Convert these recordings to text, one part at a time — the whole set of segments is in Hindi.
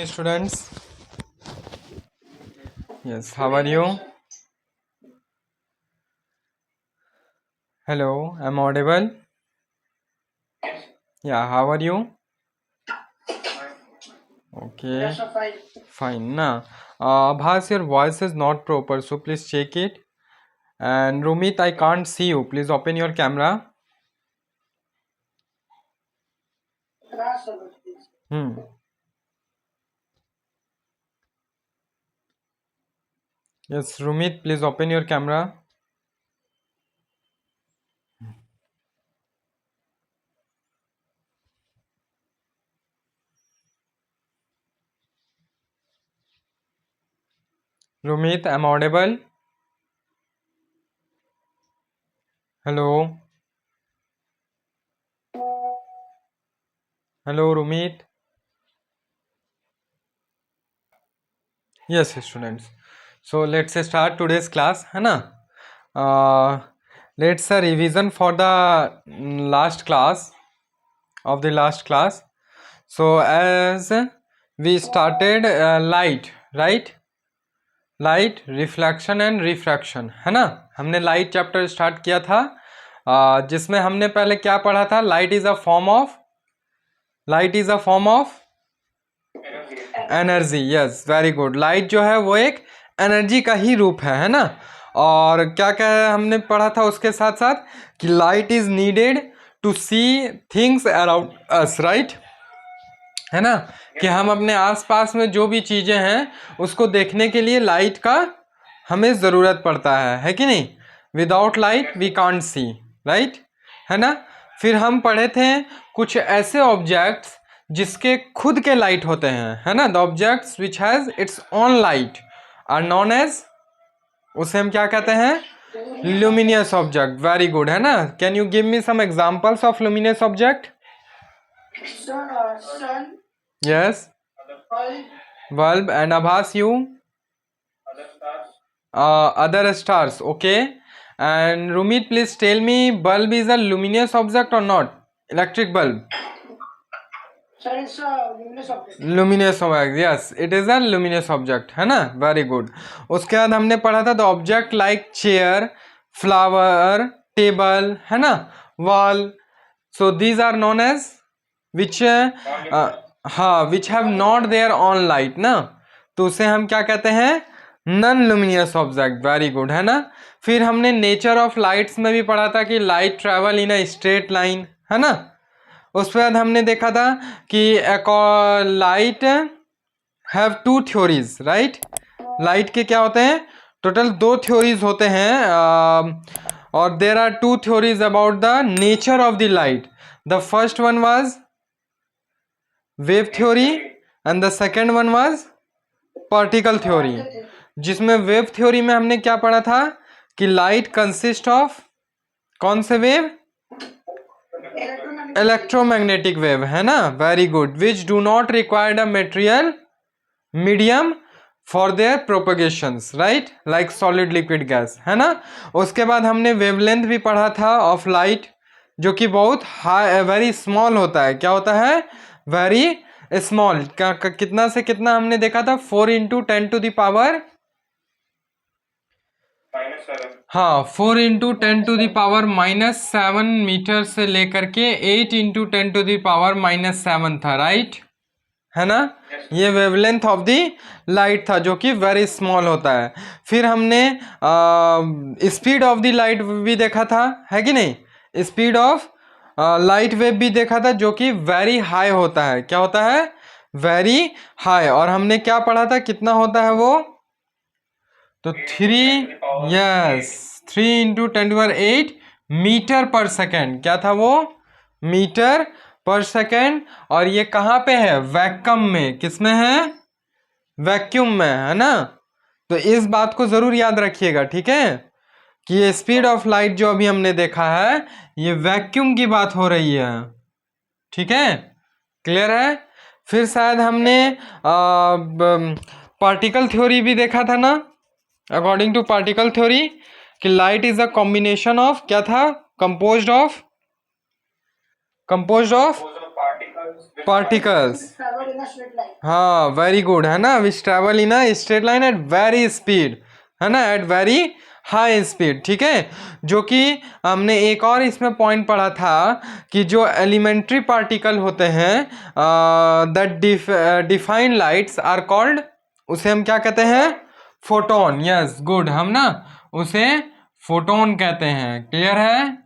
morning, students. Yes, how are you? Hello, I'm audible. Yeah, how are you? Okay, fine. Now, Bhas, your voice is not proper, so please check it. And Rumit, I can't see you. Please open your camera. Yes, Rumit, please open your camera. Rumit, I'm audible. Hello. Hello, Rumit. Yes, students. So let's start today's class, है ना? Let's revision for the last class of the last class. So as we started light, right? Light reflection and refraction, है ना? हमने लाइट चैप्टर स्टार्ट किया था, जिसमें हमने पहले क्या पढ़ा था? Light is a form of energy. Yes, very good. Light जो है वो एक एनर्जी का ही रूप है ना? और क्या क्या हमने पढ़ा था उसके साथ साथ कि light is needed to see things around us, right? है ना? कि हम अपने आसपास में जो भी चीजें हैं उसको देखने के लिए लाइट का हमें ज़रूरत पड़ता है कि नहीं? Without light we can't see, right? है ना? फिर हम पढ़े थे कुछ ऐसे ऑब्जेक्ट्स जिसके खुद के लाइट होते हैं, है ना? The objects which has its own light are known as, उसे हम क्या कहते हैं? Luminous object. वेरी गुड, है ना? Can you give me some examples of luminous object? sun. Yes. Bulb. And Abhas, you? Other stars. Okay. And Rumit, please tell me, bulb is a luminous object or not? Electric bulb. Sir, it's a luminous object. Luminous object. Yes, it is a luminous object. है ना? Very good. उसके बाद हमने पढ़ा था the object like chair, flower, table, है ना? Wall. So these are known as which हाँ, which have not their own light ना, तो उसे हम क्या कहते हैं? Non luminous object. Very good, है ना? फिर हमने नेचर ऑफ लाइट्स में भी पढ़ा था कि light travel in a straight line, है ना? उसके बाद हमने देखा था कि light have two theories, right? Light के क्या होते हैं? टोटल 2 थ्योरीज होते हैं, और there are 2 theories about the nature of the light. The first one was wave theory and the second one was particle theory. जिसमें वेव थ्योरी में हमने क्या पढ़ा था कि लाइट कंसिस्ट ऑफ कौन से वेव? इलेक्ट्रोमैग्नेटिक वेव, है ना? Very good. Which do not required a material medium for their propagations, right? Like solid, liquid, gas, है ना? उसके बाद हमने वेवलेंथ भी पढ़ा था ऑफ लाइट, जो कि बहुत हाई, वेरी स्मॉल होता है. क्या होता है? Very small. कितना से कितना हमने देखा था? 4 इंटू 10 टू द पावर, हाँ, 4 into 10 to the power -7 metre से लेकर के 8 इंटू 10 टू द पावर -7 था, राइट? है ना? ये वेवलेंथ ऑफ द लाइट था, जो कि वेरी स्मॉल होता है. फिर हमने स्पीड ऑफ द लाइट भी देखा था, है कि नहीं? स्पीड ऑफ लाइट वेव भी देखा था, जो कि वेरी हाई होता है. क्या होता है? Very high. और हमने क्या पढ़ा था? कितना होता है वो? तो 3 इंटू 10⁸ मीटर पर सेकेंड. क्या था वो? मीटर पर सेकेंड. और ये कहाँ पे है? वैक्यूम में. किस में है? वैक्यूम में, है ना? तो इस बात को जरूर याद रखिएगा, ठीक है? कि ये स्पीड ऑफ लाइट जो अभी हमने देखा है, ये वैक्यूम की बात हो रही है, ठीक है? क्लियर है? फिर शायद हमने पार्टिकल थ्योरी भी देखा था ना? अकॉर्डिंग टू पार्टिकल थ्योरी कि light is a combination of, क्या था? Composed of particles. हाँ वेरी गुड है ना, which travel in a straight line at very speed, है ना, एट वेरी हाई स्पीड, ठीक है। जो कि हमने एक और इसमें पॉइंट पढ़ा था कि जो एलिमेंट्री पार्टिकल होते हैं that define lights are called, उसे हम क्या कहते हैं, फोटोन। यस गुड, हम ना उसे फोटोन कहते हैं। क्लियर है,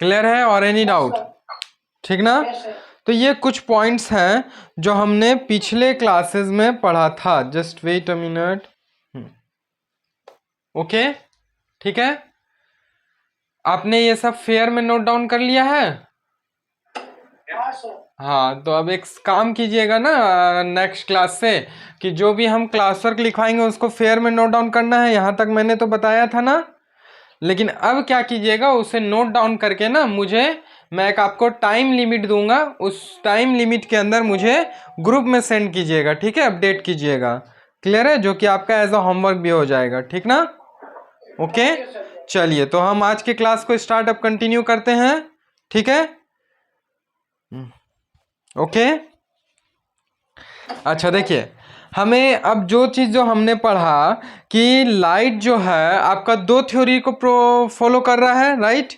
क्लियर है और एनी डाउट, ठीक ना। तो ये कुछ पॉइंट्स हैं जो हमने पिछले क्लासेस में पढ़ा था। Just wait a minute, okay, ठीक है। आपने ये सब फेयर में नोट डाउन कर लिया है? हाँ, तो अब एक काम कीजिएगा ना नेक्स्ट क्लास से, कि जो भी हम क्लास वर्क लिखवाएंगे उसको फेयर में नोट डाउन करना है। यहाँ तक मैंने तो बताया था ना, लेकिन अब क्या कीजिएगा, उसे नोट डाउन करके ना मुझे, मैं एक आपको टाइम लिमिट दूंगा, उस टाइम लिमिट के अंदर मुझे ग्रुप में सेंड कीजिएगा, ठीक है, अपडेट कीजिएगा। क्लियर है, जो कि आपका एज अ होमवर्क भी हो जाएगा, ठीक ना। ओके, चलिए तो हम आज के क्लास को स्टार्ट अप कंटिन्यू करते हैं, ठीक है। ओके, अच्छा देखिए, हमें अब जो चीज़ जो हमने पढ़ा कि लाइट जो है आपका दो थ्योरी को फॉलो कर रहा है, राइट,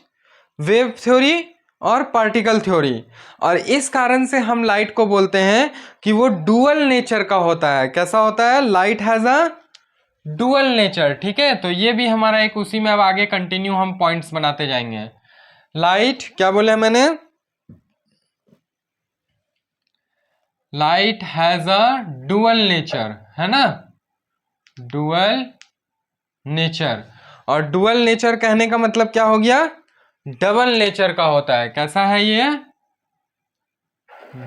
वेव थ्योरी और पार्टिकल थ्योरी। और इस कारण से हम लाइट को बोलते हैं कि वो डुअल नेचर का होता है। कैसा होता है, light has a dual nature, ठीक है। तो ये भी हमारा एक उसी में अब आगे कंटिन्यू हम पॉइंट्स बनाते जाएंगे। लाइट क्या बोले मैंने, light has a dual nature, है ना, डुअल नेचर। और डुअल नेचर कहने का मतलब क्या हो गया, डबल नेचर का होता है। कैसा है ये,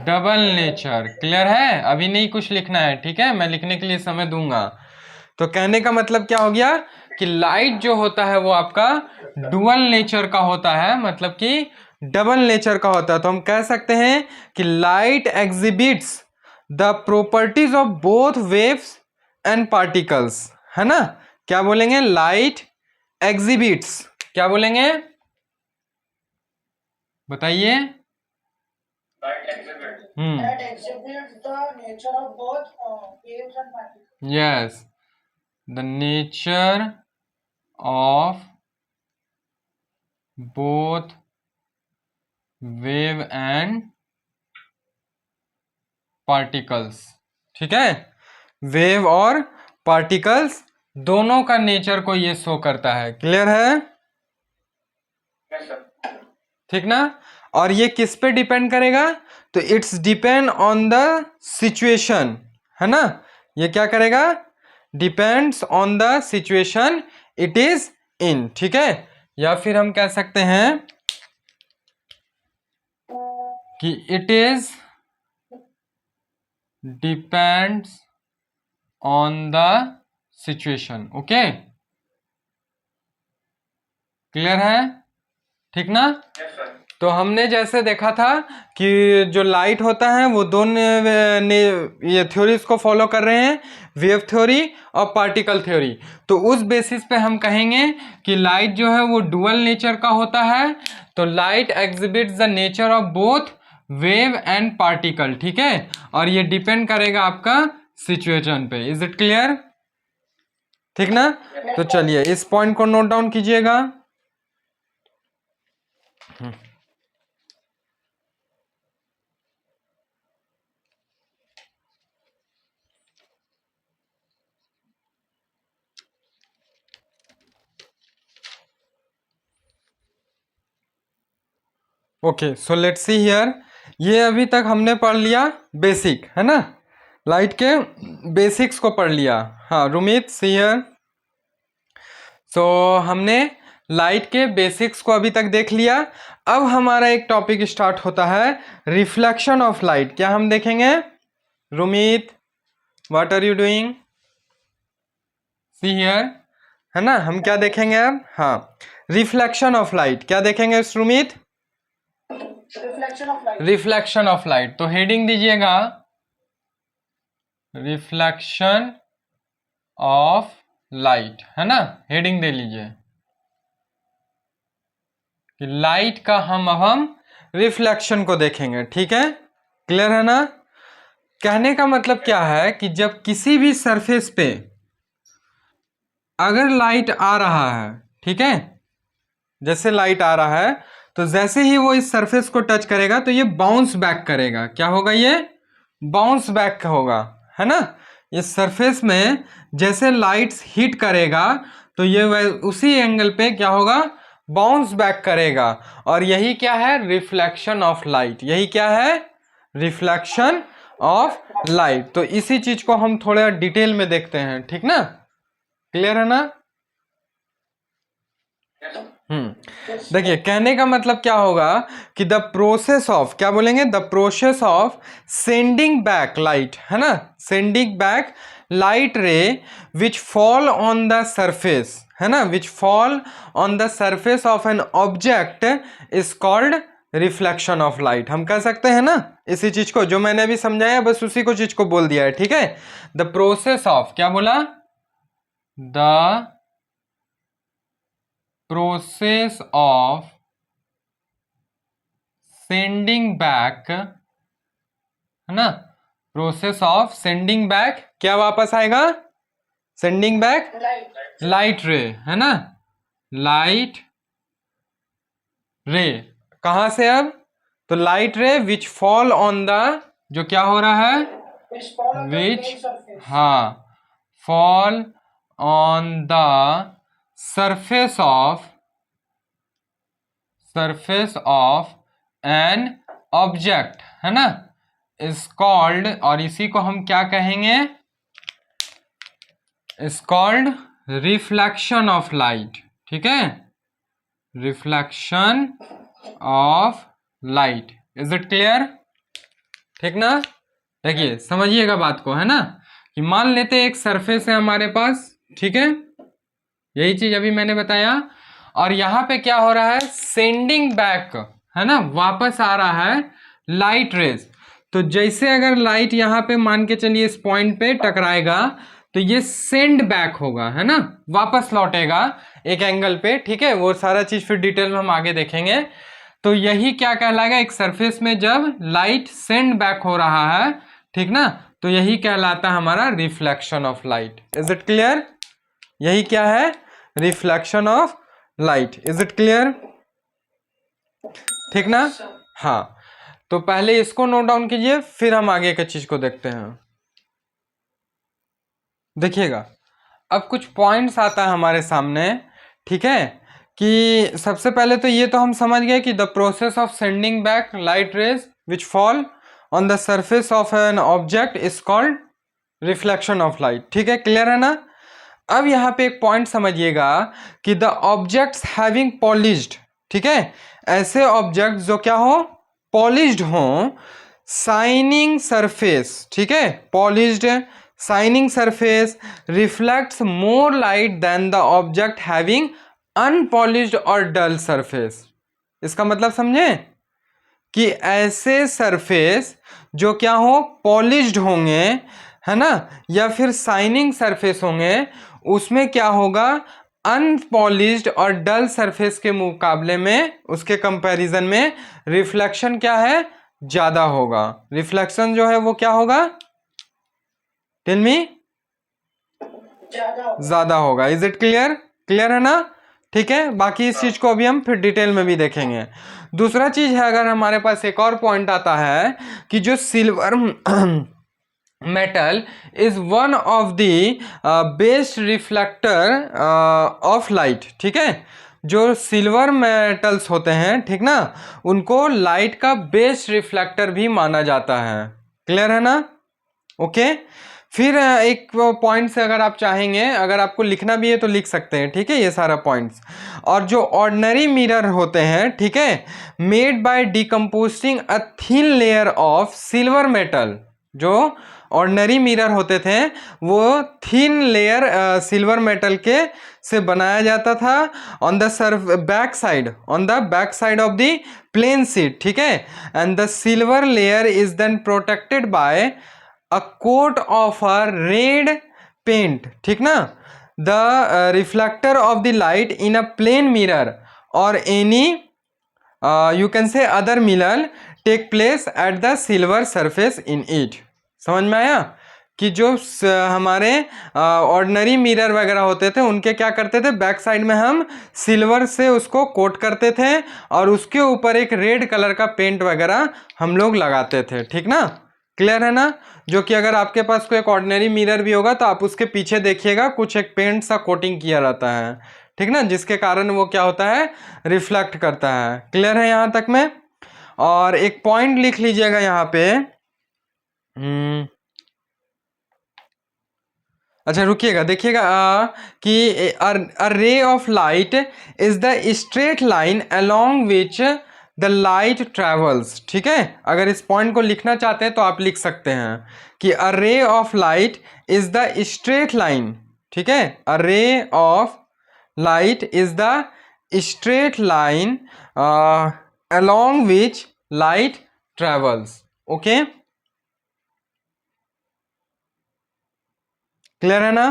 डबल नेचर। क्लियर है, अभी नहीं कुछ लिखना है, ठीक है, मैं लिखने के लिए समय दूंगा। तो कहने का मतलब क्या हो गया कि लाइट जो होता है वो आपका डुअल नेचर का होता है, मतलब कि डबल नेचर का होता है। तो हम कह सकते हैं कि light exhibits the properties of both waves and particles, है ना। क्या बोलेंगे, लाइट एग्जिबिट्स, क्या बोलेंगे, बताइए। Yes, the nature of both wave and particles, ठीक है। वेव और पार्टिकल्स दोनों का नेचर को ये शो करता है। क्लियर है, ठीक ना। और ये किस पे डिपेंड करेगा, तो it's depend on the situation, है ना। ये क्या करेगा, depends on the situation it is in, ठीक है। या फिर हम कह सकते हैं कि it is depends on the situation. Okay, clear है, ठीक ना। तो हमने जैसे देखा था कि जो लाइट होता है वो दोनों ये थ्योरीज को फॉलो कर रहे हैं, वेव थ्योरी और पार्टिकल थ्योरी। तो उस बेसिस पे हम कहेंगे कि लाइट जो है वो डुअल नेचर का होता है। तो light exhibits the nature of both wave and particle, ठीक है। और ये डिपेंड करेगा आपका सिचुएशन पे। इज इट क्लियर, ठीक ना। तो चलिए इस पॉइंट को नोट डाउन कीजिएगा। Okay, so let's see here. ये अभी तक हमने पढ़ लिया बेसिक, है ना, लाइट के बेसिक्स को पढ़ लिया। हाँ रुमित, सी हियर। सो हमने लाइट के बेसिक्स को अभी तक देख लिया। अब हमारा एक टॉपिक स्टार्ट होता है, रिफ्लेक्शन ऑफ लाइट। क्या हम देखेंगे, Rumit, what are you doing, see here, है ना। हम क्या देखेंगे अब, हाँ, रिफ्लेक्शन ऑफ लाइट। क्या देखेंगे रुमित, रिफ्लेक्शन ऑफ लाइट। तो हेडिंग दीजिएगा, रिफ्लेक्शन ऑफ लाइट, है ना, हेडिंग दे लीजिए कि लाइट का हम रिफ्लेक्शन को देखेंगे, ठीक है, क्लियर है ना। कहने का मतलब क्या है कि जब किसी भी सरफेस पे अगर लाइट आ रहा है, ठीक है, जैसे लाइट आ रहा है तो जैसे ही वो इस सरफेस को टच करेगा तो ये बाउंस बैक करेगा। क्या होगा? ये बाउंस बैक होगा, है ना। इस सरफेस में जैसे लाइट्स हिट करेगा तो ये उसी एंगल पे क्या होगा? बाउंस बैक करेगा। और यही क्या है? Reflection of light. यही क्या है? Reflection of light. तो इसी चीज को हम थोड़ा डिटेल में देखते हैं, ठीक ना, क्लियर है ना। देखिए कहने का मतलब क्या होगा कि द प्रोसेस ऑफ, क्या बोलेंगे? The process of sending back light, है ना, सेंडिंग बैक लाइट रे विच फॉल ऑन द सरफेस, है ना, विच fall on the surface of an object is called reflection of light. हम कह सकते हैं ना इसी चीज को, जो मैंने अभी समझाया बस उसी को चीज को बोल दिया है, ठीक है। द प्रोसेस ऑफ, क्या बोला? The process of sending back, है ना, प्रोसेस ऑफ सेंडिंग बैक, क्या वापस आएगा? सेंडिंग बैक लाइट रे, है ना, लाइट रे। कहां से अब? तो लाइट रे विच फॉल ऑन द, जो क्या हो रहा है? विच, हाँ, fall on the surface of an object, है ना, इज कॉल्ड, और इसी को हम क्या कहेंगे? Is called reflection of light, ठीक है, reflection of light. Is it clear? ठीक ना। देखिए समझिएगा बात को, है ना, कि मान लेते एक सरफेस है हमारे पास, ठीक है, यही चीज अभी मैंने बताया, और यहां पे क्या हो रहा है? सेंडिंग बैक, है ना, वापस आ रहा है लाइट रेज। तो जैसे अगर लाइट यहां पे मान के चलिए इस पॉइंट पे टकराएगा तो ये सेंड बैक होगा, है ना, वापस लौटेगा एक एंगल पे, ठीक है। वो सारा चीज फिर डिटेल में हम आगे देखेंगे। तो यही क्या कहलाएगा? एक सरफेस में जब लाइट सेंड बैक हो रहा है, ठीक ना, तो यही कहलाता है हमारा reflection of light. Is it clear? यही क्या है? Reflection of light. Is it clear? ठीक ना। हाँ, तो पहले इसको नोट डाउन कीजिए, फिर हम आगे की चीज को देखते हैं। देखिएगा अब कुछ पॉइंट्स आता है हमारे सामने, ठीक है, कि सबसे पहले तो ये तो हम समझ गए कि the process of sending back light rays which fall on the surface of an object is called reflection of light, ठीक है, क्लियर है ना। अब यहाँ पे एक पॉइंट समझिएगा कि द ऑब्जेक्ट्स हैविंग पॉलिश्ड, ठीक है, ऐसे ऑब्जेक्ट जो क्या हो? पॉलिश्ड हो, शाइनिंग सरफेस, ठीक है, polished shining surface reflects more light than the object having unpolished और डल सरफेस। इसका मतलब समझे कि ऐसे सरफेस जो क्या हो? पॉलिश्ड होंगे, है ना, या फिर शाइनिंग सरफेस होंगे, उसमें क्या होगा? अनपॉलिश्ड और डल सरफेस के मुकाबले में, उसके कंपैरिजन में रिफ्लेक्शन क्या है? ज्यादा होगा। रिफ्लेक्शन जो है वो क्या होगा? Tell me. ज्यादा होगा। Is it clear? क्लियर है ना, ठीक है। बाकी इस चीज को अभी हम फिर डिटेल में भी देखेंगे। दूसरा चीज है, अगर हमारे पास एक और पॉइंट आता है कि जो silver metal is one of the best reflector of light, ठीक है, जो सिल्वर मेटल्स होते हैं, ठीक ना, उनको लाइट का बेस्ट रिफ्लेक्टर भी माना जाता है। क्लियर है ना? ओके। फिर एक पॉइंट से अगर आप चाहेंगे, अगर आपको लिखना भी है तो लिख सकते हैं, ठीक है, ये सारा पॉइंट्स। और जो ऑर्डिनरी मिरर होते हैं, ठीक है, made by decomposing a thin layer of silver metal, जो ऑर्डिनरी मिरर होते थे वो थिन लेयर सिल्वर मेटल के से बनाया जाता था on the back side, on the back side of the plane sheet, ठीक है, and the silver layer is then protected by a coat of a red paint, ठीक ना। the reflector of the light in a plane mirror or any you can say other mirror take place at the silver surface in it. समझ में आया कि जो हमारे ऑर्डिनरी मिरर वगैरह होते थे उनके क्या करते थे, बैक साइड में हम सिल्वर से उसको कोट करते थे और उसके ऊपर एक रेड कलर का पेंट वगैरह हम लोग लगाते थे। ठीक ना, क्लियर है ना। जो कि अगर आपके पास कोई एक ऑर्डिनरी मिरर भी होगा तो आप उसके पीछे देखिएगा कुछ एक पेंट सा कोटिंग किया रहता है, ठीक ना, जिसके कारण वो क्या होता है, रिफ्लेक्ट करता है। क्लियर है यहाँ तक में। और एक पॉइंट लिख लीजिएगा यहाँ पे। अच्छा रुकिएगा, देखिएगा कि a ray of light is the straight line along which the light travels. ठीक है, अगर इस पॉइंट को लिखना चाहते हैं तो आप लिख सकते हैं कि a ray of light is the straight line. ठीक है, a ray of light is the straight line along which light travels. Okay, clear है ना।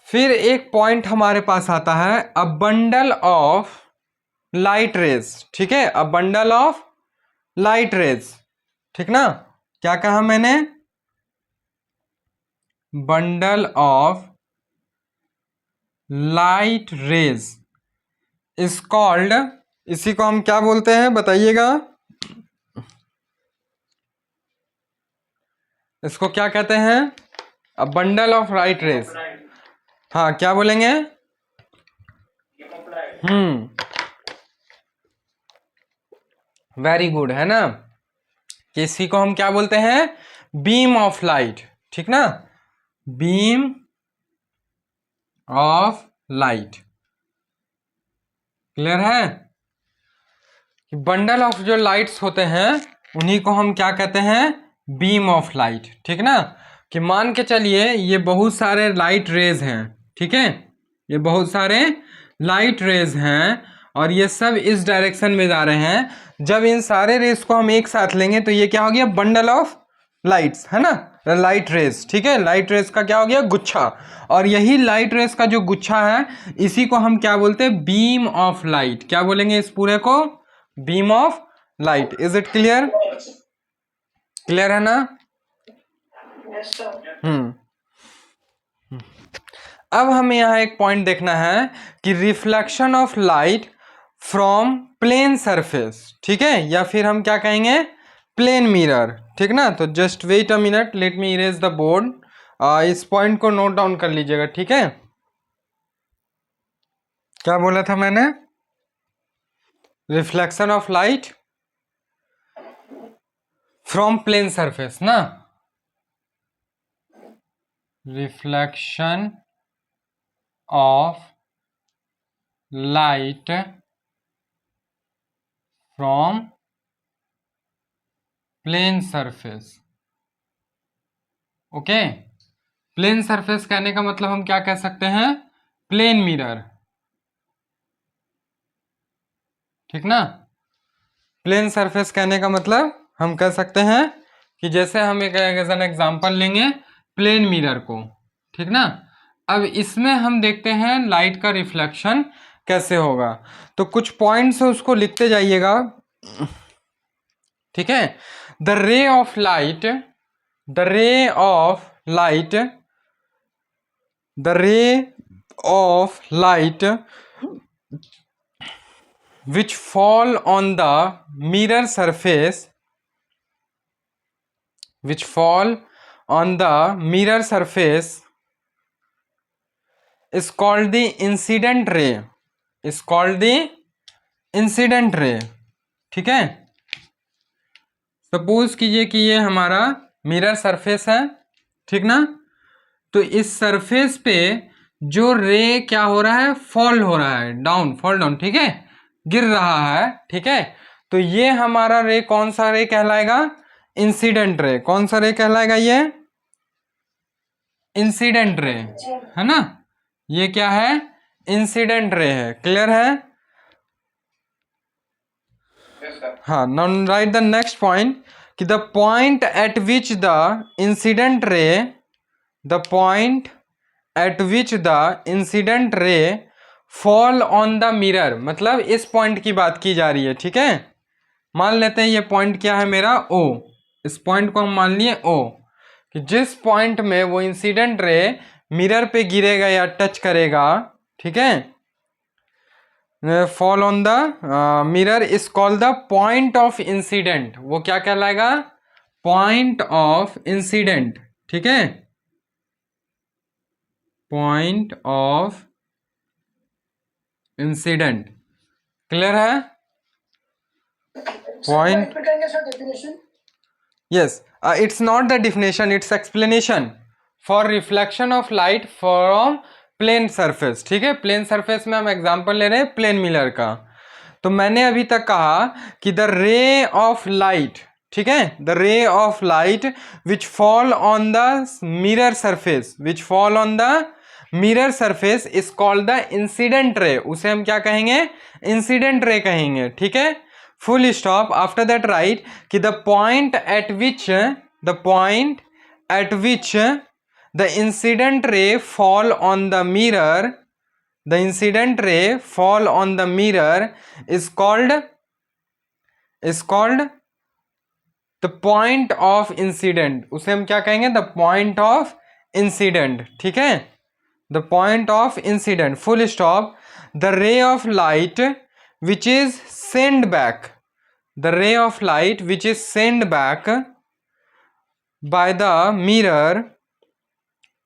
फिर एक पॉइंट हमारे पास आता है a bundle of light rays. ठीक है, a bundle of light rays. ठीक ना, क्या कहा मैंने, bundle of light rays is called, इसी को हम क्या बोलते हैं बताइएगा, इसको क्या कहते हैं, अ बंडल ऑफ लाइट रेज। हाँ, क्या बोलेंगे, वेरी गुड, है ना, कि इसी को हम क्या बोलते हैं, बीम ऑफ लाइट। ठीक ना, बीम ऑफ लाइट। क्लियर है, कि बंडल ऑफ जो लाइट्स होते हैं उन्हीं को हम क्या कहते हैं, बीम ऑफ लाइट। ठीक ना, कि मान के चलिए ये बहुत सारे लाइट रेज हैं। ठीक है, ये बहुत सारे लाइट रेज हैं और ये सब इस डायरेक्शन में जा रहे हैं। जब इन सारे रेज को हम एक साथ लेंगे तो ये क्या हो गया, बंडल ऑफ लाइट्स, है ना, लाइट रेज। ठीक है, लाइट रेज का क्या हो गया, गुच्छा। और यही लाइट रेज का जो गुच्छा है इसी को हम क्या बोलते हैं, बीम ऑफ लाइट। क्या बोलेंगे इस पूरे को, beam of light. Is it clear, clear है ना। अब हमें यहाँ एक पॉइंट देखना है कि reflection of light from plane surface. ठीक है, या फिर हम क्या कहेंगे, प्लेन मिरर। ठीक ना, तो just wait a minute, let me erase the board. इस पॉइंट को नोट डाउन कर लीजिएगा। ठीक है, क्या बोला था मैंने, reflection of light from plane surface ना, reflection of light from plane surface. Okay, plane surface कहने का मतलब हम क्या कह सकते हैं, प्लेन मिरर। ठीक ना, प्लेन सरफेस कहने का मतलब हम कह सकते हैं कि जैसे हम एक एज एन एग्जांपल लेंगे प्लेन मिरर को। ठीक ना, अब इसमें हम देखते हैं लाइट का रिफ्लेक्शन कैसे होगा, तो कुछ पॉइंट्स है उसको लिखते जाइएगा। ठीक है, द रे ऑफ लाइट, द रे ऑफ लाइट, द रे of light which fall on the mirror surface, which fall on the mirror surface is called the incident ray, is called the incident ray। ठीक है, सपोज कीजिए कि ये हमारा मिरर सरफेस है। ठीक ना, तो इस सरफेस पे जो रे क्या हो रहा है, फॉल हो रहा है, डाउन, फॉल डाउन। ठीक है, गिर रहा है। ठीक है, तो ये हमारा रे कौन सा रे कहलाएगा, इंसिडेंट रे। कौन सा रे कहलाएगा, ये इंसिडेंट रे, है ना, ये क्या है, इंसिडेंट रे है। क्लियर है, हाँ। Now write the next point कि the point at which the incident ray, the point at which the incident ray fall on the mirror, मतलब इस पॉइंट की बात की जा रही है, ठीक है। मान लेते हैं ये पॉइंट क्या है मेरा, ओ। इस पॉइंट को हम मान लिए ओ, कि जिस पॉइंट में वो इंसिडेंट रे मिरर पे गिरेगा या टच करेगा, ठीक है, fall on the mirror is called the point of incident. वो क्या कहलाएगा, पॉइंट ऑफ इंसिडेंट, ठीक है, पॉइंट ऑफ इंसिडेंट। क्लियर है? Point, yes, it's not the definition, it's explanation for reflection of light from plane surface, ठीक है। प्लेन सरफेस में हम एग्जांपल ले रहे हैं प्लेन मिरर का। तो मैंने अभी तक कहा कि द रे ऑफ लाइट, ठीक है, द रे of light which fall on the mirror surface, which fall on the mirror surface is called the incident रे। उसे हम क्या कहेंगे, इंसिडेंट रे कहेंगे, ठीक है। Full stop. After that write कि the point at which the incident ray fall on the mirror, the incident ray fall on the mirror is called the point of incidence. उसे हम क्या कहेंगे, द पॉइंट ऑफ इंसिडेंट, ठीक है, the point of incident. Full stop. The रे of light which is sent back, the ray of light which is sent back by the mirror,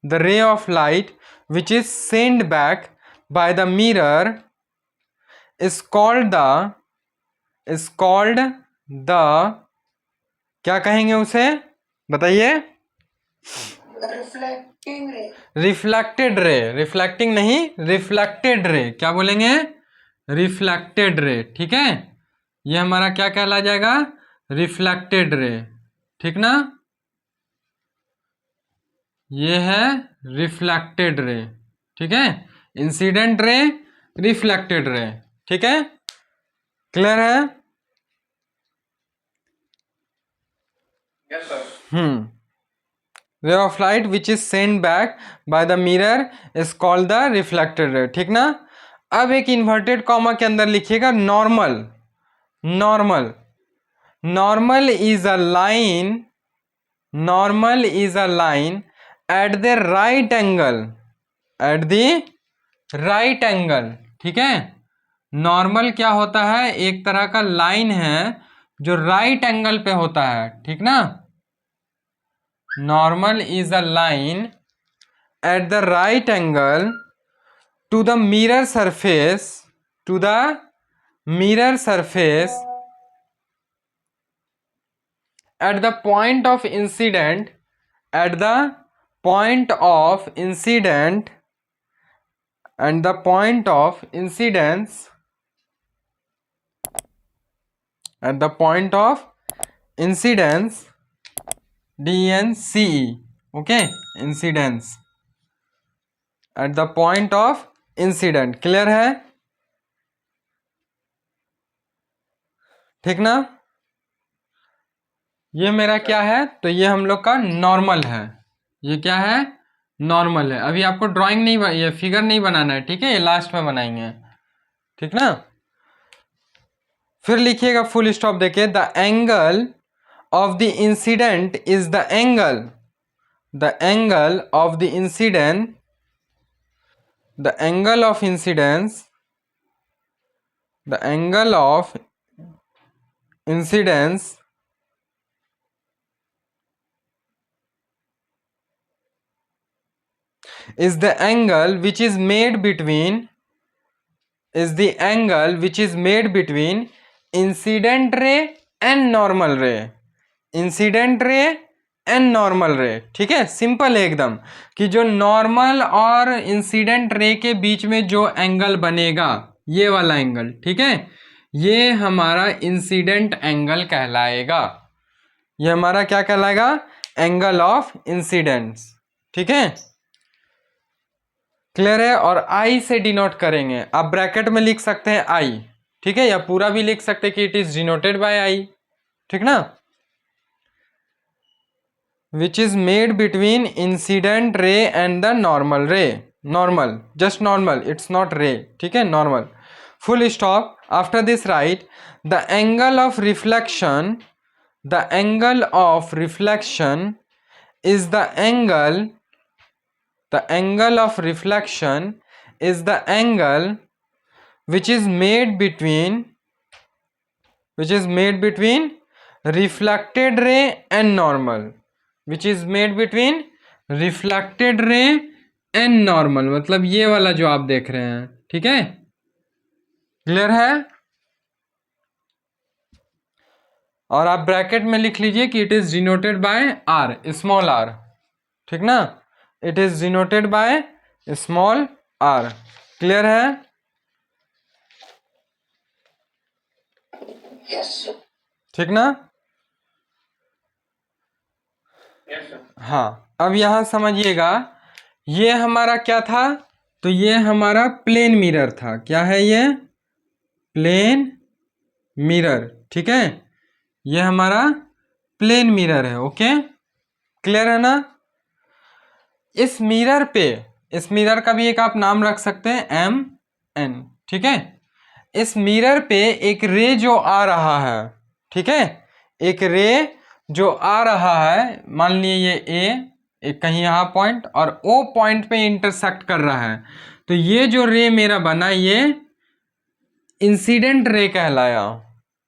the ray of light which is sent back by the mirror is called the क्या कहेंगे उसे, बताइए। रिफ्लेक्टेड रे, रिफ्लेक्टिंग नहीं, रिफ्लेक्टेड रे, क्या बोलेंगे, रिफ्लेक्टेड रे, ठीक है। ये हमारा क्या कहला जाएगा, रिफ्लेक्टेड रे, ठीक ना। ये है रिफ्लेक्टेड रे, ठीक है, इंसिडेंट रे, रिफ्लेक्टेड रे, ठीक है। क्लियर है? Yes sir. रे of light which is send back by the mirror is called the reflected रे, ठीक ना। अब एक इन्वर्टेड कॉमा के अंदर लिखिएगा normal. Normal, normal is a line, normal is a line at the right angle, eight the right angle, ठीक है। नॉर्मल क्या होता है, एक तरह का लाइन है जो राइट एंगल पे होता है, ठीक ना। Normal is a line at the right angle to the mirror surface, to the mirror surface at the point of incident, at the point of incident and the point of incidence, at the point of incidence, DNCE, okay, incidence, at the point of incident। Clear है, ठीक ना। ये मेरा क्या है, तो ये हम लोग का नॉर्मल है, ये क्या है, नॉर्मल है। अभी आपको ड्राइंग नहीं, ये फिगर नहीं बनाना है, ठीक है, ये लास्ट में बनाएंगे, ठीक ना। फिर लिखिएगा फुल स्टॉप देखिए, the angle of the incident is the angle, the angle of the incident, the angle of incidence, the angle of incidence is the angle which is made between, is the angle which is made between incident ray and normal ray, incident ray and normal रे, ठीक है। सिंपल है एकदम, कि जो नॉर्मल और इंसिडेंट रे के बीच में जो एंगल बनेगा, ये वाला एंगल, ठीक है, ये हमारा इंसिडेंट एंगल कहलाएगा। ये हमारा क्या कहलाएगा, एंगल ऑफ इंसिडेंस, ठीक है। क्लियर है? और आई से डिनोट करेंगे, आप ब्रैकेट में लिख सकते हैं आई, ठीक है, या पूरा भी लिख सकते हैं कि it is denoted by I, ठीक ना। Which is made between incident ray and the normal ray, normal, just normal, it's not ray, ठीक है, normal, full stop. After this write the angle of reflection, the angle of reflection is the angle, the angle of reflection is the angle which is made between, which is made between reflected ray and normal, which is made between reflected ray and normal, मतलब ये वाला जो आप देख रहे हैं, ठीक है, क्लियर है। और आप ब्रैकेट में लिख लीजिए कि it is denoted by r, small r, ठीक ना, it is denoted by small r, clear है। ठीक ना। हाँ, अब यहां समझिएगा, ये हमारा क्या था, तो ये हमारा प्लेन मिरर था, क्या है ये, प्लेन मिरर, ठीक है, ये हमारा प्लेन मिरर है, ओके, क्लियर है ना। इस मिरर पे, इस मिरर का भी एक आप नाम रख सकते हैं एम एन, ठीक है। इस मिरर पे एक रे जो आ रहा है, ठीक है, एक रे जो आ रहा है, मान लिए ये ए, एक कहीं यहाँ पॉइंट और ओ पॉइंट पे इंटरसेक्ट कर रहा है, तो ये जो रे मेरा बना ये इंसिडेंट रे कहलाया,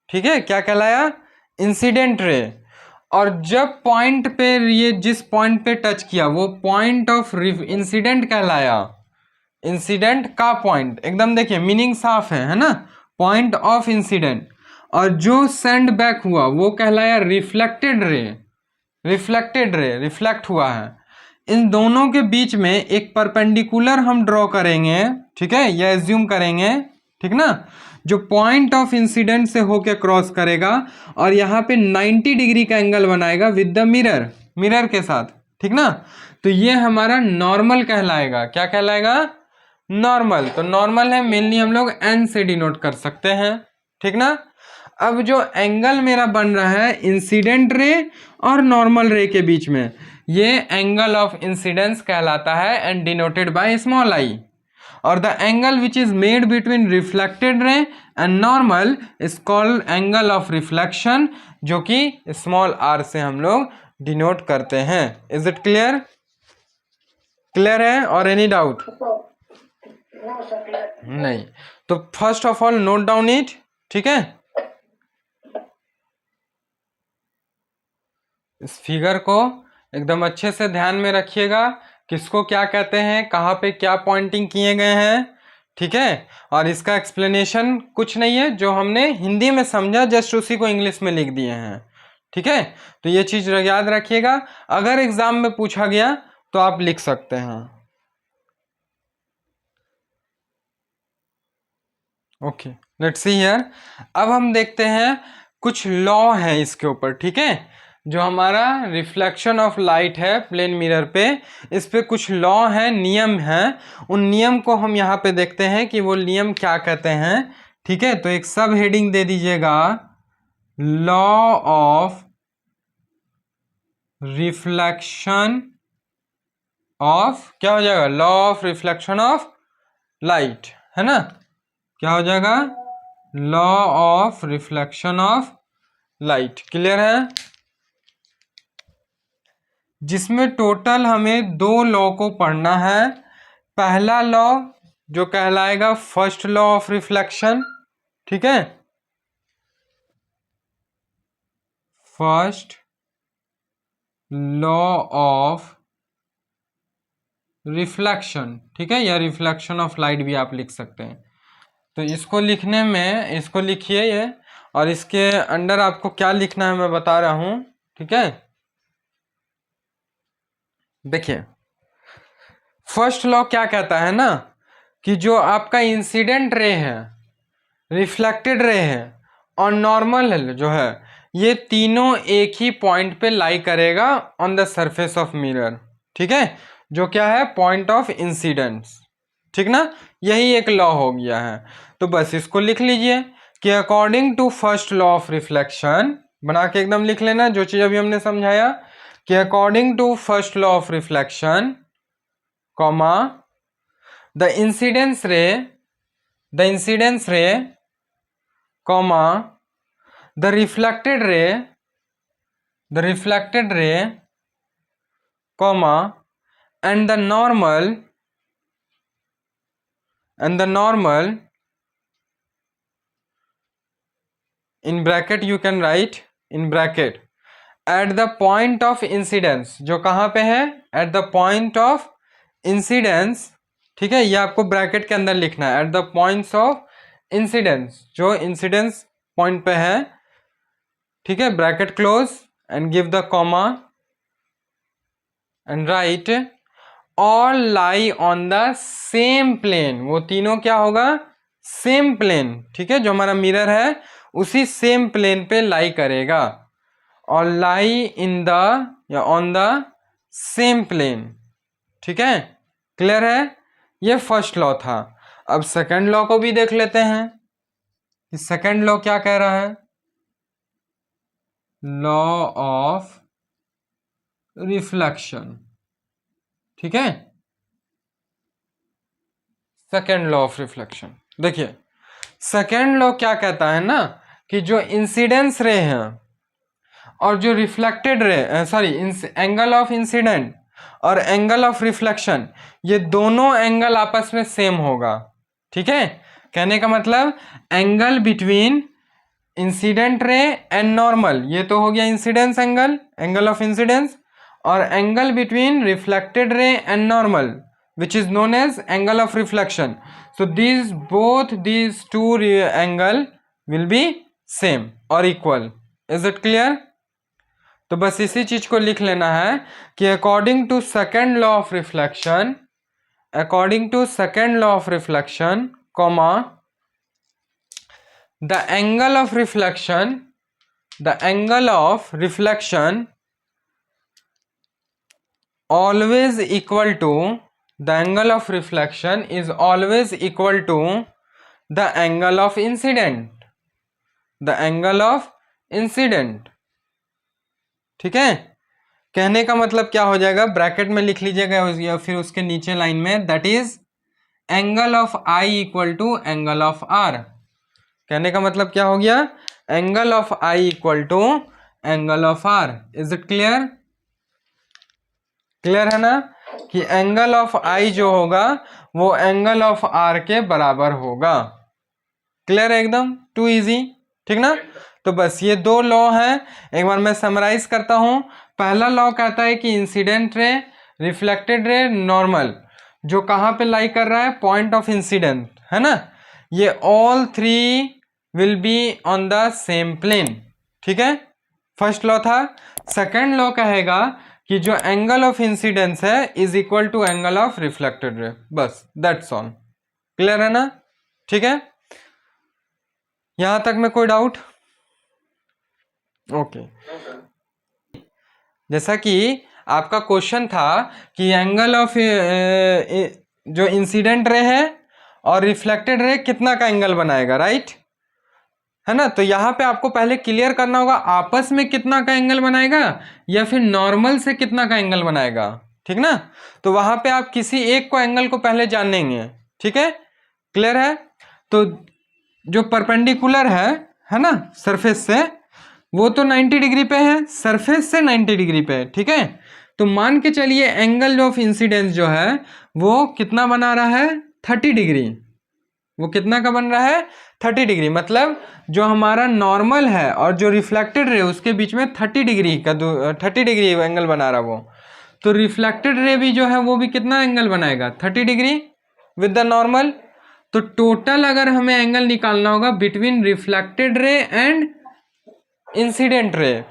ठीक है, क्या कहलाया, इंसिडेंट रे। और जब पॉइंट पे ये जिस पॉइंट पे टच किया वो पॉइंट ऑफ इंसिडेंट कहलाया, इंसिडेंट का पॉइंट, एकदम देखिए मीनिंग साफ है ना, पॉइंट ऑफ इंसिडेंट। और जो सेंड बैक हुआ वो कहलाया reflected ray, reflected ray, reflect हुआ है। इन दोनों के बीच में एक परपेंडिकुलर हम ड्रॉ करेंगे, ठीक है, या एज्यूम करेंगे, ठीक ना, जो पॉइंट ऑफ इंसिडेंट से होके क्रॉस करेगा और यहाँ पे 90 डिग्री का एंगल बनाएगा विद द मिरर, मिरर के साथ, ठीक ना, तो ये हमारा नॉर्मल कहलाएगा, क्या कहलाएगा, नॉर्मल। तो नॉर्मल है मेनली हम लोग एन से डिनोट कर सकते हैं, ठीक ना। अब जो एंगल मेरा बन रहा है इंसिडेंट रे और नॉर्मल रे के बीच में, ये एंगल ऑफ इंसिडेंस कहलाता है and denoted by small i. और the angle which is made between reflected ray and normal is called angle of reflection, जो कि स्मॉल आर से हम लोग डिनोट करते हैं। इज इट क्लियर, क्लियर है और एनी डाउट नहीं। तो first of all note down it, ठीक है, इस फिगर को एकदम अच्छे से ध्यान में रखिएगा, किसको क्या कहते हैं, कहाँ पे क्या पॉइंटिंग किए गए हैं, ठीक है। और इसका एक्सप्लेनेशन कुछ नहीं है, जो हमने हिंदी में समझा जस्ट उसी को इंग्लिश में लिख दिए हैं, ठीक है। तो ये चीज याद रखिएगा, अगर एग्जाम में पूछा गया तो आप लिख सकते हैं। Okay, let's see here. अब हम देखते हैं कुछ लॉ है इसके ऊपर, ठीक है, जो हमारा रिफ्लेक्शन ऑफ लाइट है प्लेन मिरर पे, इस पे कुछ लॉ है, नियम है, उन नियम को हम यहाँ पे देखते हैं कि वो नियम क्या कहते हैं, ठीक है। तो एक सब हेडिंग दे दीजिएगा, लॉ ऑफ रिफ्लेक्शन ऑफ, क्या हो जाएगा, law of reflection of light, है ना, क्या हो जाएगा, law of reflection of light, clear है। जिसमें टोटल हमें 2 लॉ को पढ़ना है। पहला लॉ जो कहलाएगा फर्स्ट लॉ ऑफ रिफ्लेक्शन, ठीक है, फर्स्ट लॉ ऑफ रिफ्लेक्शन, ठीक है, या रिफ्लेक्शन ऑफ लाइट भी आप लिख सकते हैं। तो इसको लिखने में, इसको लिखिए ये, और इसके अंडर आपको क्या लिखना है मैं बता रहा हूं, ठीक है। देखिए फर्स्ट लॉ क्या कहता है ना, कि जो आपका इंसिडेंट रे है, रिफ्लेक्टेड रे है और नॉर्मल जो है, ये तीनों एक ही पॉइंट पे लाई करेगा on the surface of mirror, ठीक है, जो क्या है, पॉइंट ऑफ इंसिडेंस, ठीक ना, यही एक लॉ हो गया है। तो बस इसको लिख लीजिए कि according to first law of reflection, बना के एकदम लिख लेना जो चीज अभी हमने समझाया, कि according to first law of reflection comma the incidence ray comma the reflected ray comma and the normal in bracket you can write in bracket at the point of incidence, जो कहाँ पे है at the point of incidence, ठीक है, ये आपको ब्रैकेट के अंदर लिखना है at the points of incidence, जो इंसिडेंस पॉइंट पे है, ठीक है, bracket close and give the comma and write all lie on the same plane, वो तीनों क्या होगा, सेम प्लेन, ठीक है, जो हमारा मिरर है उसी सेम प्लेन पे लाई करेगा, और लाई इन द या ऑन द सेम प्लेन, ठीक है, क्लियर है, ये फर्स्ट लॉ था। अब सेकंड लॉ को भी देख लेते हैं कि सेकंड लॉ क्या कह रहा है, लॉ ऑफ रिफ्लेक्शन, ठीक है, सेकेंड लॉ ऑफ रिफ्लेक्शन। देखिए सेकेंड लॉ क्या कहता है ना कि जो इंसिडेंस रे है और जो reflected ray angle of incident और एंगल ऑफ रिफ्लेक्शन, ये दोनों एंगल आपस में सेम होगा, ठीक है, कहने का मतलब angle between incident ray and normal, ये तो हो गया इंसिडेंस एंगल ऑफ इंसिडेंस, और angle between reflected ray and normal which is known as angle of reflection. So both these two angle will be same or equal. Is it clear? तो बस इसी चीज को लिख लेना है कि according to second law of reflection comma the angle of reflection always equal to, the angle of reflection is always equal to the angle of incident, ठीक है, कहने का मतलब क्या हो जाएगा, ब्रैकेट में लिख लीजिएगा या फिर उसके नीचे लाइन में, that is angle of i equal to angle of r, कहने का मतलब क्या हो गया, angle of i equal to angle of r. Is it clear? Clear है ना कि एंगल ऑफ आई जो होगा वो एंगल ऑफ आर के बराबर होगा। क्लियर है एकदम, टू इजी, ठीक ना। तो बस ये दो लॉ हैं, एक बार मैं समराइज करता हूं। पहला लॉ कहता है कि incident ray, reflected ray, normal जो कहाँ पे लाई कर रहा है, पॉइंट ऑफ इंसिडेंट, है ना, ये all three will be on the same plane, ठीक है, फर्स्ट लॉ था। सेकेंड लॉ कहेगा कि जो एंगल ऑफ इंसिडेंस है is equal to angle of reflected ray, बस दैट्स ऑल। क्लियर है ना, ठीक है, यहां तक में कोई डाउट? ओके जैसा कि आपका क्वेश्चन था कि एंगल ऑफ जो इंसिडेंट रे है और रिफ्लेक्टेड रे कितना का एंगल बनाएगा, राइट, है ना। तो यहाँ पे आपको पहले क्लियर करना होगा आपस में कितना का एंगल बनाएगा या फिर नॉर्मल से कितना का एंगल बनाएगा, ठीक ना। तो वहां पे आप किसी एक को एंगल को पहले जानेंगे, ठीक है, क्लियर है। तो जो परपेंडिकुलर है ना सरफेस से, वो तो 90 डिग्री पे है, सरफेस से 90 डिग्री पे है, ठीक है। तो मान के चलिए एंगल ऑफ इंसिडेंस जो है वो कितना बना रहा है, 30 डिग्री, वो कितना का बन रहा है, 30 डिग्री, मतलब जो हमारा नॉर्मल है और जो रिफ्लेक्टेड रे उसके बीच में 30 डिग्री का 30 डिग्री एंगल बना रहा वो। तो रिफ्लेक्टेड रे भी जो है वो भी कितना एंगल बनाएगा, 30 डिग्री विद द नॉर्मल। तो टोटल अगर हमें एंगल निकालना होगा between reflected ray and incident ray,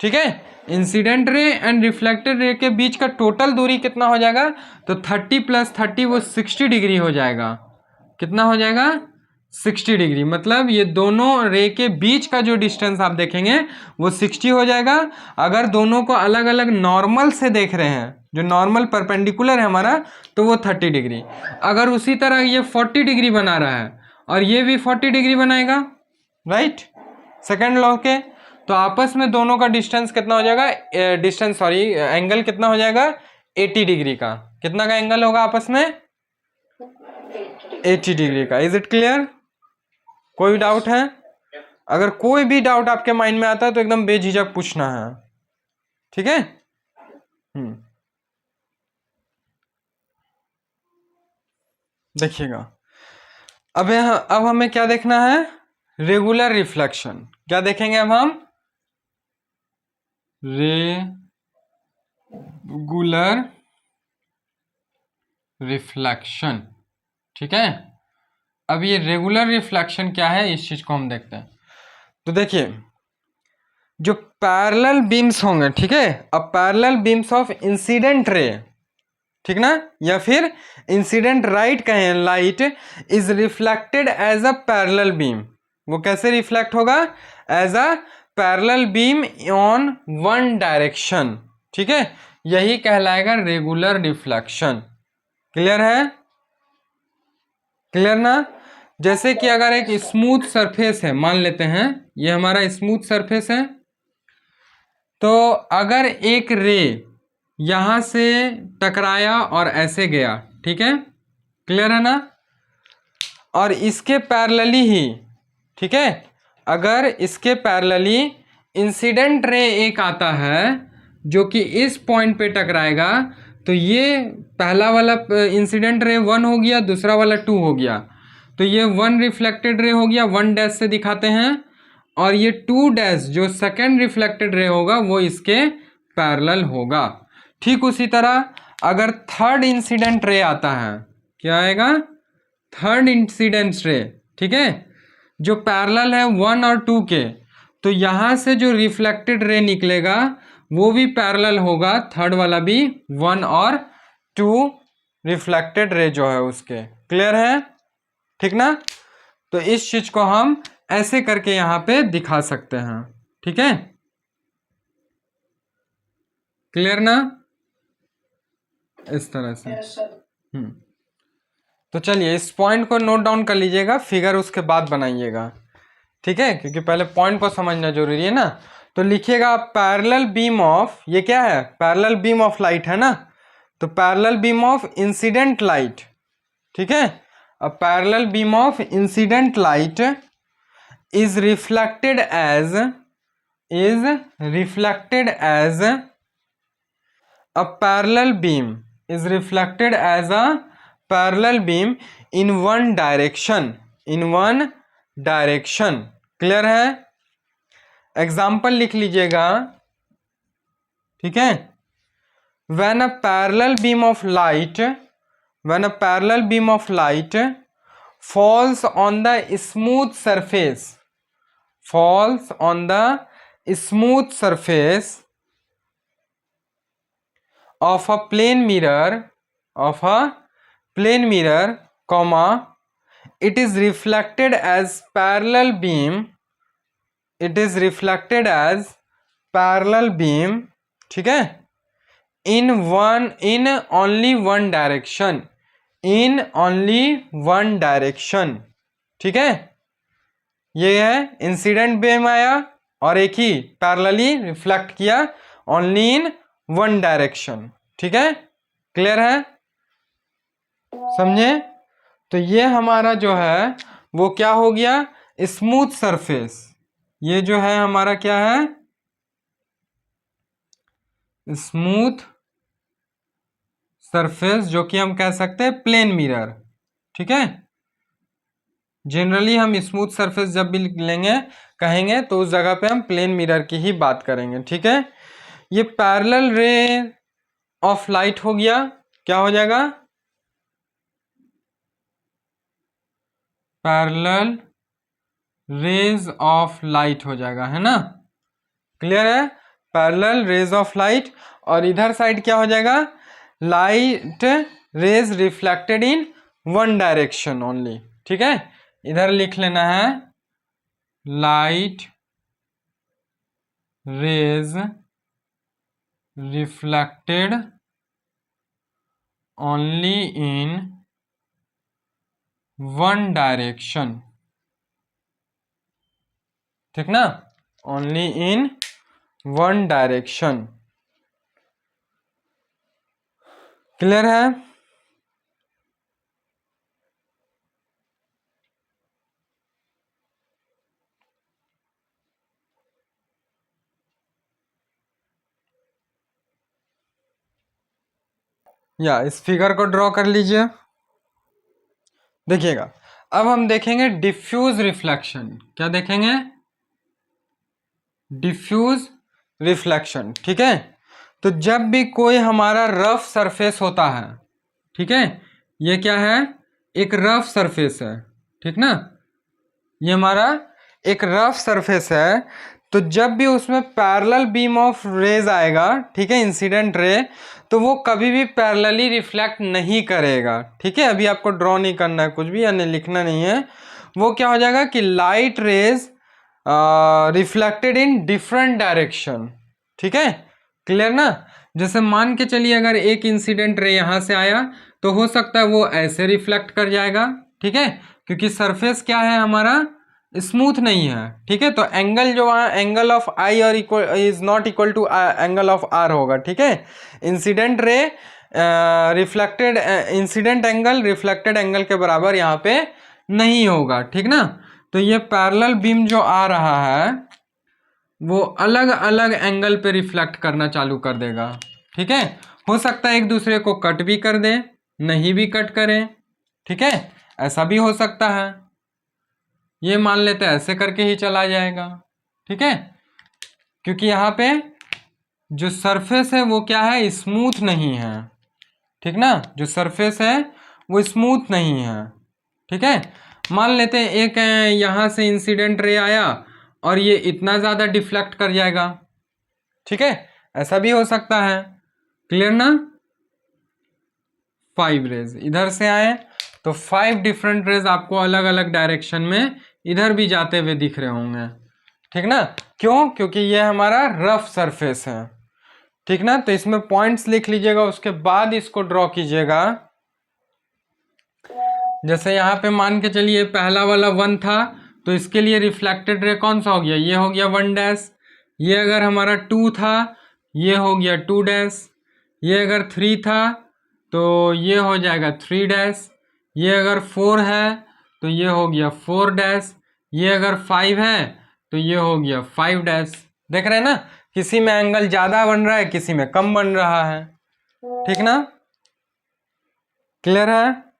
ठीक है, incident ray and reflected ray के बीच का टोटल दूरी कितना हो जाएगा, तो 30 + 30 वो 60 डिग्री हो जाएगा। कितना हो जाएगा, 60 डिग्री, मतलब ये दोनों रे के बीच का जो डिस्टेंस आप देखेंगे वो 60 हो जाएगा। अगर दोनों को अलग अलग नॉर्मल से देख रहे हैं, जो नॉर्मल परपेंडिकुलर है हमारा, तो वो 30 डिग्री। अगर उसी तरह ये 40 डिग्री बना रहा है और ये भी 40 डिग्री बनाएगा, राइट, सेकेंड लॉ के, तो आपस में दोनों का डिस्टेंस कितना हो जाएगा, डिस्टेंस सॉरी एंगल कितना हो जाएगा 80 डिग्री का। कितना का एंगल होगा आपस में 80 डिग्री का। Is it clear? कोई डाउट है? अगर कोई भी डाउट आपके माइंड में आता है तो एकदम बेझिझक पूछना है, ठीक है? देखिएगा अब हमें क्या देखना है, रेगुलर रिफ्लेक्शन। क्या देखेंगे अब हम, रेगुलर रिफ्लेक्शन, ठीक है? अब ये रेगुलर रिफ्लेक्शन क्या है इस चीज को हम देखते हैं। तो देखिए जो पैरेलल बीम्स होंगे, ठीक है, अब parallel beams of incident ray, ठीक ना, या फिर इंसिडेंट राइट कहें, light is reflected as a parallel beam. वो कैसे रिफ्लेक्ट होगा, as a parallel beam on one direction, ठीक है, यही कहलाएगा रेगुलर रिफ्लेक्शन। क्लियर है? क्लियर ना? जैसे कि अगर एक स्मूथ सरफेस है, मान लेते हैं ये हमारा स्मूथ सरफेस है, तो अगर एक रे यहां से टकराया और ऐसे गया, ठीक है, क्लियर है ना, और इसके पैरेलली ही, ठीक है, अगर इसके पैरेलली इंसिडेंट रे एक आता है जो कि इस पॉइंट पे टकराएगा, तो ये पहला वाला इंसिडेंट रे 1 हो गया, दूसरा वाला 2 हो गया, तो ये 1 रिफ्लेक्टेड रे हो गया, 1 डैश से दिखाते हैं, और ये 2 डैश जो सेकेंड रिफ्लेक्टेड रे होगा वो इसके पैरेलल होगा। ठीक उसी तरह अगर थर्ड इंसिडेंट रे आता है, क्या आएगा, थर्ड इंसिडेंट रे, ठीक है, जो पैरेलल है 1 और 2 के, तो यहां से जो रिफ्लेक्टेड रे निकलेगा वो भी पैरेलल होगा, थर्ड वाला भी 1 और 2 रिफ्लेक्टेड रे जो है उसके। क्लियर है? ठीक ना? तो इस चीज को हम ऐसे करके यहां पे दिखा सकते हैं, ठीक है? क्लियर ना? इस तरह से। तो चलिए इस पॉइंट को नोट डाउन कर लीजिएगा, फिगर उसके बाद बनाइएगा, ठीक है, क्योंकि पहले पॉइंट को समझना जरूरी है ना। तो लिखिएगा पैरेलल बीम ऑफ, ये क्या है, पैरेलल बीम ऑफ लाइट है ना, तो parallel beam of incident light, ठीक है, a parallel beam of incident light is reflected as a parallel beam is reflected as a parallel beam in one direction, clear है? एग्जाम्पल लिख लीजिएगा, ठीक है, when a parallel beam of light falls on the smooth surface of a plane mirror, comma, it is reflected as parallel beam, ठीक है, in only one direction, ठीक है, ये है इंसिडेंट बीम आया और एक ही पैरेलली रिफ्लेक्ट किया, ओनली इन वन डायरेक्शन, ठीक है? क्लियर है? समझे? तो ये हमारा जो है वो क्या हो गया, स्मूथ सरफेस। ये जो है हमारा क्या है, स्मूथ सरफेस, जो कि हम कह सकते हैं प्लेन मिरर, ठीक है। जनरली हम स्मूथ सरफेस जब भी लेंगे कहेंगे तो उस जगह पे हम प्लेन मिरर की ही बात करेंगे, ठीक है। ये पैरेलल रे ऑफ लाइट हो गया, क्या हो जाएगा, पैरेलल रेज ऑफ लाइट हो जाएगा, है ना? क्लियर है? पैरेलल रेज ऑफ लाइट, और इधर साइड क्या हो जाएगा, light rays reflected in one direction only, ठीक है। इधर लिख लेना है light rays reflected only in one direction, ठीक ना। Only in one direction. Clear है? या इस फिगर को ड्रॉ कर लीजिए। देखिएगा, अब हम देखेंगे डिफ्यूज रिफ्लेक्शन। क्या देखेंगे? Diffuse reflection. ठीक है, तो जब भी कोई हमारा रफ सरफेस होता है, ठीक है, ये क्या है? एक रफ सरफेस है, ठीक ना, ये हमारा एक रफ सरफेस है। तो जब भी उसमें पैरेलल बीम ऑफ रेज आएगा, ठीक है, इंसिडेंट रे, तो वो कभी भी पैरेलली रिफ्लेक्ट नहीं करेगा। ठीक है, अभी आपको ड्रॉ नहीं करना है कुछ भी, यानी लिखना नहीं है। वो क्या हो जाएगा कि light rays reflected in different direction. ठीक है, क्लियर ना? जैसे मान के चलिए अगर एक इंसिडेंट रे यहाँ से आया तो हो सकता है वो ऐसे रिफ्लेक्ट कर जाएगा। ठीक है, क्योंकि सरफेस क्या है हमारा? स्मूथ नहीं है। ठीक है, तो एंगल जो वहाँ एंगल ऑफ आई और equal is not equal to angle of r होगा। ठीक है, incident ray reflected incident angle reflected angle के बराबर यहाँ पे नहीं होगा। ठीक ना, तो ये पैरेलल बीम जो आ रहा है वो अलग अलग एंगल पे रिफ्लेक्ट करना चालू कर देगा। ठीक है, हो सकता है एक दूसरे को कट भी कर दे, नहीं भी कट करे। ठीक है, ऐसा भी हो सकता है। ये मान लेते हैं ऐसे करके ही चला जाएगा। ठीक है, क्योंकि यहाँ पे जो सरफेस है वो क्या है? स्मूथ नहीं है। ठीक ना, जो सरफेस है वो स्मूथ नहीं है। ठीक है, मान लेते हैं एक यहाँ से इंसिडेंट रे आया और ये इतना ज़्यादा डिफ्लेक्ट कर जाएगा। ठीक है, ऐसा भी हो सकता है। क्लियर ना? 5 रेज इधर से आए तो 5 डिफरेंट रेज आपको अलग अलग डायरेक्शन में इधर भी जाते हुए दिख रहे होंगे। ठीक ना, क्यों? क्योंकि ये हमारा रफ सरफेस है। ठीक ना, तो इसमें पॉइंट्स लिख लीजिएगा, उसके बाद इसको ड्रॉ कीजिएगा। जैसे यहाँ पे मान के चलिए पहला वाला 1 था, तो इसके लिए रिफ्लेक्टेड रे कौन सा हो गया? ये हो गया 1 डैश। ये अगर हमारा 2 था, ये हो गया 2 डैश। ये अगर 3 था तो ये हो जाएगा 3 डैश। ये अगर 4 है तो ये हो गया 4 डैश। ये अगर 5 है तो ये हो गया 5 डैश। देख रहे हैं ना, किसी में एंगल ज़्यादा बन रहा है, किसी में कम बन रहा है। ठीक ना, क्लियर है?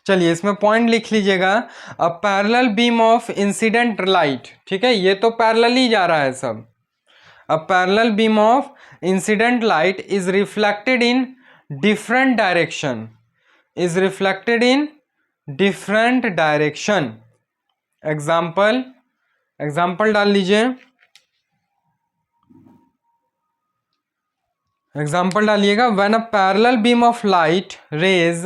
चलिए इसमें पॉइंट लिख लीजिएगा। अ parallel beam of incident light. ठीक है, ये तो पैरेलल ही जा रहा है सब। अ parallel beam of incident light is reflected in different direction. Is reflected in different direction. Example, example डाल लीजिए। एग्जाम्पल डालिएगा। When a parallel beam of light raise,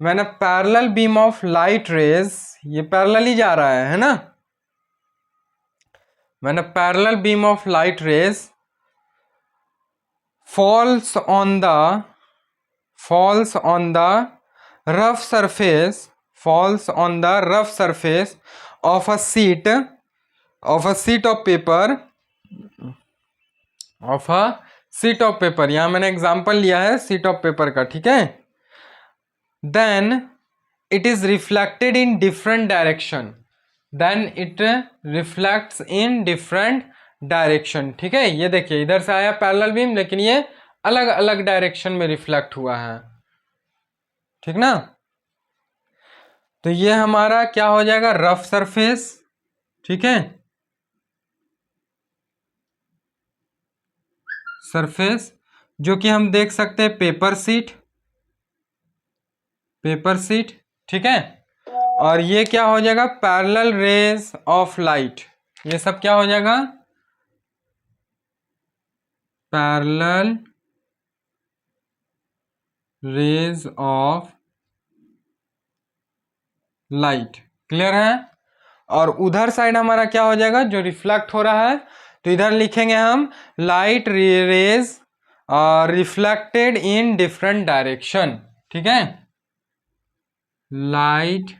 when a parallel beam of light raise, ये पैरेलल ही जा रहा है ना। When a parallel beam of light raise falls on the rough surface, falls on the rough surface of a sheet of paper, of a sheet of paper। यहाँ मैंने एग्जांपल लिया है शीट ऑफ पेपर का। ठीक है, then it is reflected in different direction, then it reflects in different direction. ठीक है, ये देखिए इधर से आया पैरेलल बीम, लेकिन ये अलग अलग डायरेक्शन में रिफ्लेक्ट हुआ है। ठीक ना, तो ये हमारा क्या हो जाएगा? Rough surface. ठीक है, सरफेस जो कि हम देख सकते हैं पेपर सीट, पेपर सीट। ठीक है, और ये क्या हो जाएगा? Parallel raise of light. ये सब क्या हो जाएगा? Parallel raise of light. Clear है? और उधर साइड हमारा क्या हो जाएगा? जो रिफ्लेक्ट हो रहा है, तो इधर लिखेंगे हम light rays reflected in different direction. ठीक है, light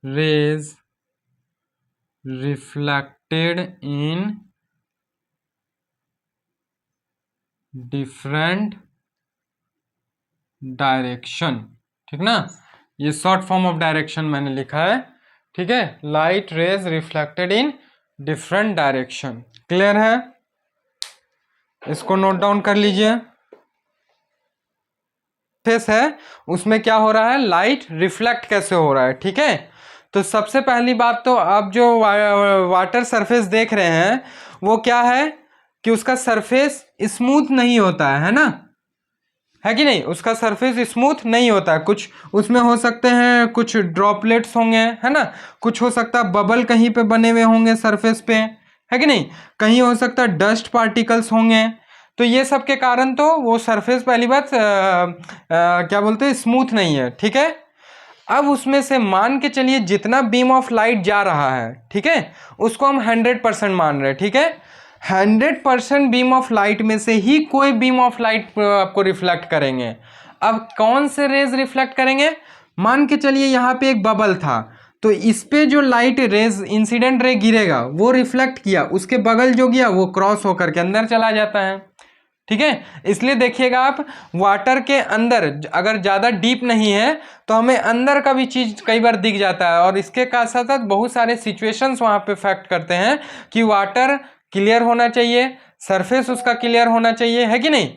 rays reflected in different direction, ठीक ना, ये शॉर्ट फॉर्म ऑफ डायरेक्शन मैंने लिखा है, ठीक है, light rays reflected in different direction. Clear है, इसको नोट डाउन कर लीजिए। फेस है उसमें क्या हो रहा है, लाइट रिफ्लेक्ट कैसे हो रहा है, ठीक है। तो सबसे पहली बात तो आप जो वाटर सरफेस देख रहे हैं वो क्या है कि उसका सरफेस स्मूथ नहीं होता है ना, है कि नहीं, उसका सरफेस स्मूथ नहीं होता है, कुछ उसमें हो सकते हैं कुछ ड्रॉपलेट्स होंगे, है ना, कुछ हो सकता है बबल कहीं पे बने हुए होंगे सरफेस पे, है कि नहीं, कहीं हो सकता है डस्ट पार्टिकल्स होंगे। तो ये सब के कारण तो वो सरफेस पहली बात क्या बोलते हैं स्मूथ नहीं है, ठीक है। अब उसमें से मान के चलिए जितना बीम ऑफ लाइट जा रहा है, ठीक है, उसको हम 100% मान रहे हैं, ठीक है। 100% बीम ऑफ लाइट में से ही कोई बीम ऑफ लाइट आपको रिफ्लेक्ट करेंगे। अब कौन से रेज रिफ्लेक्ट करेंगे, मान के चलिए यहाँ पे एक बबल था, तो इस पे जो लाइट रेज इंसिडेंट रे गिरेगा वो रिफ्लेक्ट किया, उसके बगल जो गया वो क्रॉस होकर के अंदर चला जाता है, ठीक है। इसलिए देखिएगा आप वाटर के अंदर अगर ज़्यादा डीप नहीं है तो हमें अंदर का भी चीज़ कई बार दिख जाता है, और इसके साथ साथ बहुत सारे सिचुएशंस वहाँ पे फैक्ट करते हैं कि वाटर क्लियर होना चाहिए, सरफेस उसका क्लियर होना चाहिए, है कि नहीं,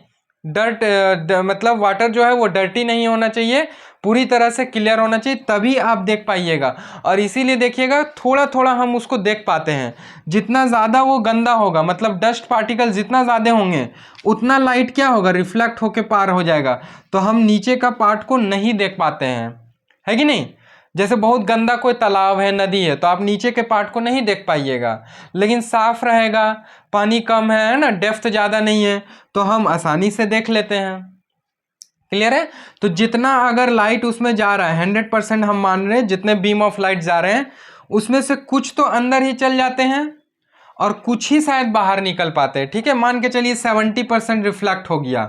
मतलब वाटर जो है वो डर्टी नहीं होना चाहिए, पूरी तरह से क्लियर होना चाहिए, तभी आप देख पाइएगा। और इसीलिए देखिएगा थोड़ा थोड़ा हम उसको देख पाते हैं, जितना ज़्यादा वो गंदा होगा मतलब डस्ट पार्टिकल जितना ज़्यादा होंगे उतना लाइट क्या होगा रिफ्लेक्ट होके पार हो जाएगा, तो हम नीचे का पार्ट को नहीं देख पाते हैं, है कि नहीं। जैसे बहुत गंदा कोई तालाब है, नदी है, तो आप नीचे के पार्ट को नहीं देख पाइएगा, लेकिन साफ रहेगा, पानी कम है ना, डेप्थ ज़्यादा नहीं है, तो हम आसानी से देख लेते हैं। क्लियर है, तो जितना अगर लाइट उसमें जा रहा है 100% हम मान रहे हैं, जितने बीम ऑफ लाइट जा रहे हैं उसमें से कुछ तो अंदर ही चल जाते हैं और कुछ ही शायद बाहर निकल पाते हैं, ठीक है। मान के चलिए 70% रिफ्लेक्ट हो गया,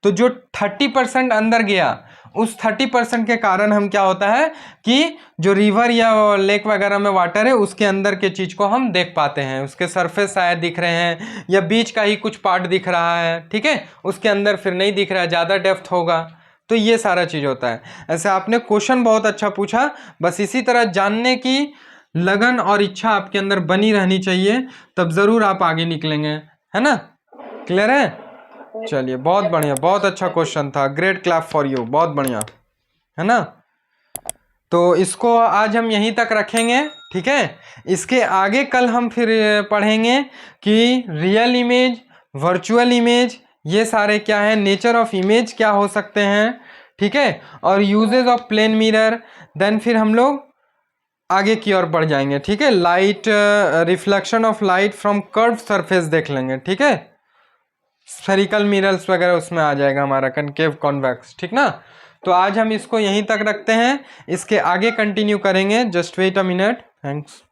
तो जो 30% अंदर गया उस 30% के कारण हम क्या होता है कि जो रिवर या लेक वगैरह में वाटर है उसके अंदर के चीज़ को हम देख पाते हैं, उसके सरफेस शायद दिख रहे हैं या बीच का ही कुछ पार्ट दिख रहा है, ठीक है, उसके अंदर फिर नहीं दिख रहा है, ज़्यादा डेप्थ होगा, तो ये सारा चीज़ होता है। ऐसे आपने क्वेश्चन बहुत अच्छा पूछा, बस इसी तरह जानने की लगन और इच्छा आपके अंदर बनी रहनी चाहिए, तब ज़रूर आप आगे निकलेंगे, है ना। क्लियर है, चलिए बहुत बढ़िया, बहुत अच्छा क्वेश्चन था, ग्रेट क्लैप फॉर यू, बहुत बढ़िया, है ना। तो इसको आज हम यहीं तक रखेंगे, ठीक है। इसके आगे कल हम फिर पढ़ेंगे कि रियल इमेज, वर्चुअल इमेज, ये सारे क्या है, नेचर ऑफ इमेज क्या हो सकते हैं, ठीक है, और uses of plane mirror. Then फिर हम लोग आगे की ओर बढ़ जाएंगे, ठीक है, light reflection of light from curve surface देख लेंगे, ठीक है, स्फेरिकल मिरर्स वगैरह उसमें आ जाएगा हमारा, कनकेव कॉन्वेक्स, ठीक ना। तो आज हम इसको यहीं तक रखते हैं, इसके आगे कंटिन्यू करेंगे, just wait a minute, thanks.